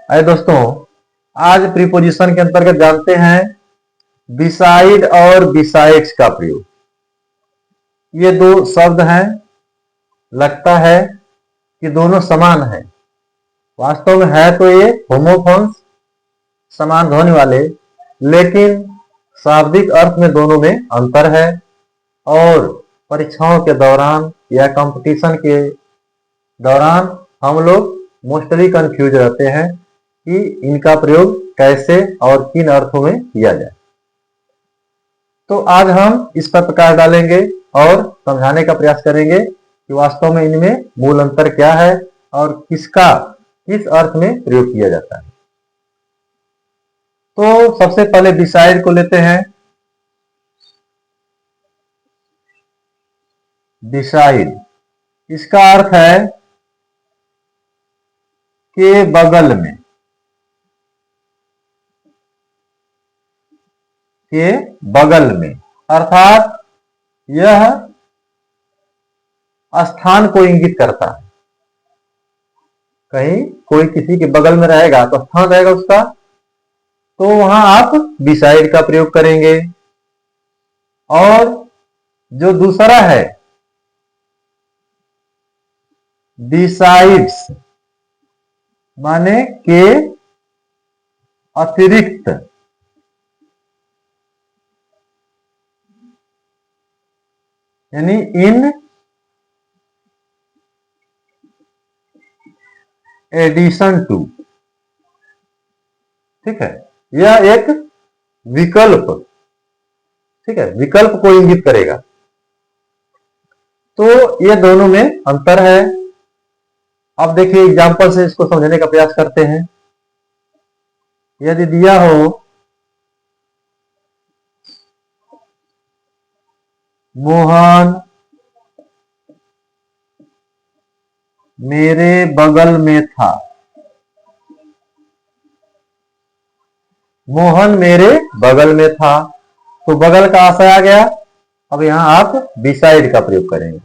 अरे दोस्तों, आज प्रीपोजिशन के अंतर्गत जानते हैं बिसाइड और बिसाइड्स का प्रयोग। ये दो शब्द हैं, लगता है कि दोनों समान है। वास्तव में है तो ये होमोफोन्स, समान ध्वनि वाले, लेकिन शाब्दिक अर्थ में दोनों में अंतर है। और परीक्षाओं के दौरान या कंपटीशन के दौरान हम लोग मोस्टली कंफ्यूज रहते हैं कि इनका प्रयोग कैसे और किन अर्थों में किया जाए। तो आज हम इस पर प्रकाश डालेंगे और समझाने का प्रयास करेंगे कि वास्तव में इनमें मूल अंतर क्या है और किसका किस अर्थ में प्रयोग किया जाता है। तो सबसे पहले बिसाइड को लेते हैं। बिसाइड, इसका अर्थ है के बगल में, के बगल में, अर्थात यह स्थान को इंगित करता है। कहीं कोई किसी के बगल में रहेगा तो स्थान रहेगा उसका, तो वहां आप बिसाइड का प्रयोग करेंगे। और जो दूसरा है बिसाइड्स, माने के अतिरिक्त, यानी इन एडिशन टू। ठीक है, यह एक विकल्प, ठीक है, विकल्प को इंगित करेगा। तो ये दोनों में अंतर है। अब देखिए एग्जांपल से इसको समझने का प्रयास करते हैं। यदि दिया हो मोहन मेरे बगल में था, मोहन मेरे बगल में था, तो बगल का आशय आ गया। अब यहां आप बिसाइड का प्रयोग करेंगे।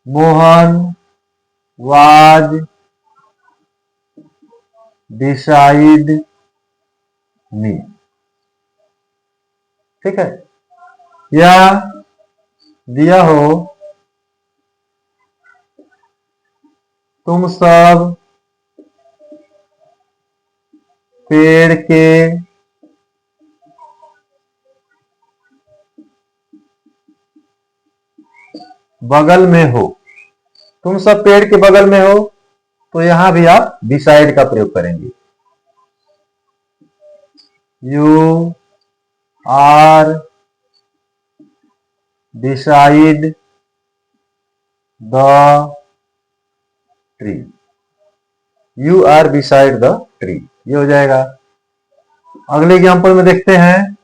Mohan was beside me. ठीक है, या दिया हो तुम सब पेड़ के बगल में हो, तुम सब पेड़ के बगल में हो, तो यहां भी आप बिसाइड का प्रयोग करेंगे। You are beside the tree, you are beside the tree, ये हो जाएगा। अगले एग्जांपल में देखते हैं।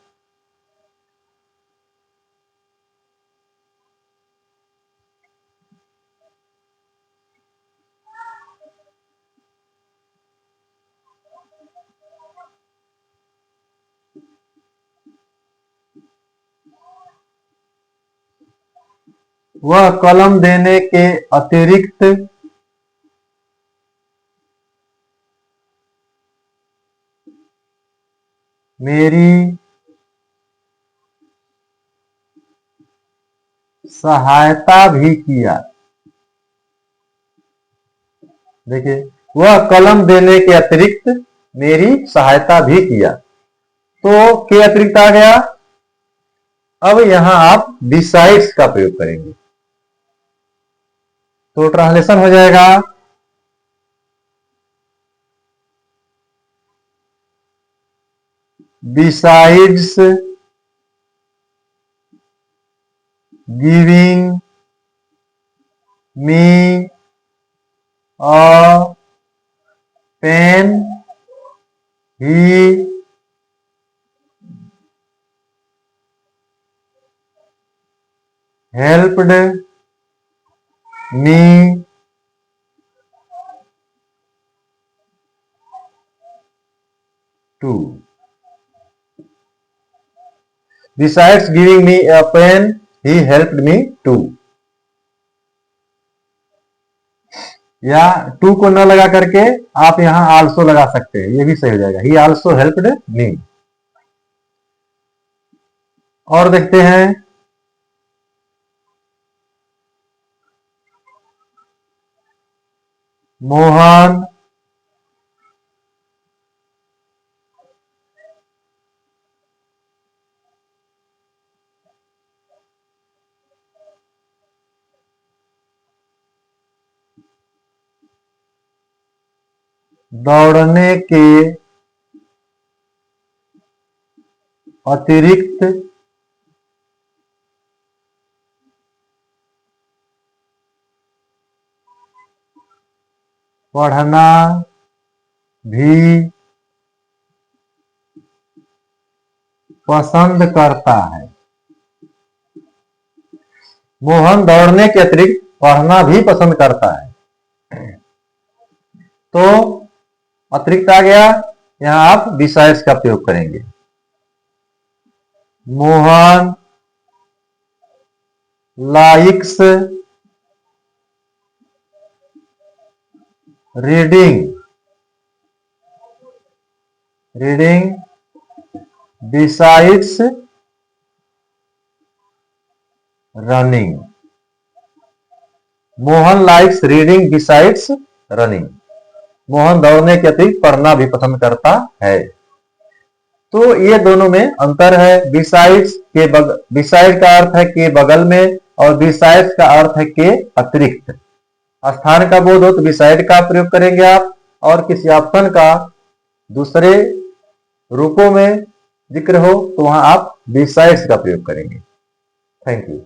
वह कलम देने के अतिरिक्त मेरी सहायता भी किया। देखिए, वह कलम देने के अतिरिक्त मेरी सहायता भी किया, तो के अतिरिक्त आ गया। अब यहां आप बिसाइड्स का प्रयोग करेंगे, तो ट्रांसलेशन हो जाएगा besides giving me a pen he helped me to, besides giving me a pen he helped me to। या टू को न लगा करके आप यहां आल्सो लगा सकते हैं, ये भी सही हो जाएगा। ही आल्सो हेल्प्ड मी। और देखते हैं, मोहन दौड़ने के अतिरिक्त पढ़ना भी पसंद करता है। मोहन दौड़ने के अतिरिक्त पढ़ना भी पसंद करता है। तो अतिरिक्त आ गया, यहां आप बिसाइड्स का प्रयोग करेंगे। Mohan likes reading besides running. Mohan likes reading besides running. Mohan दौड़ने के अतिरिक्त पढ़ना भी पसंद करता है। तो ये दोनों में अंतर है। बिसाइड का अर्थ है के बगल में, और बिसाइड्स का अर्थ है के अतिरिक्त। स्थान का बोध हो तो बिसाइड का प्रयोग करेंगे आप, और किसी ऑप्शन का दूसरे रूपों में जिक्र हो तो वहां आप बिसाइड्स का प्रयोग करेंगे। Thank you.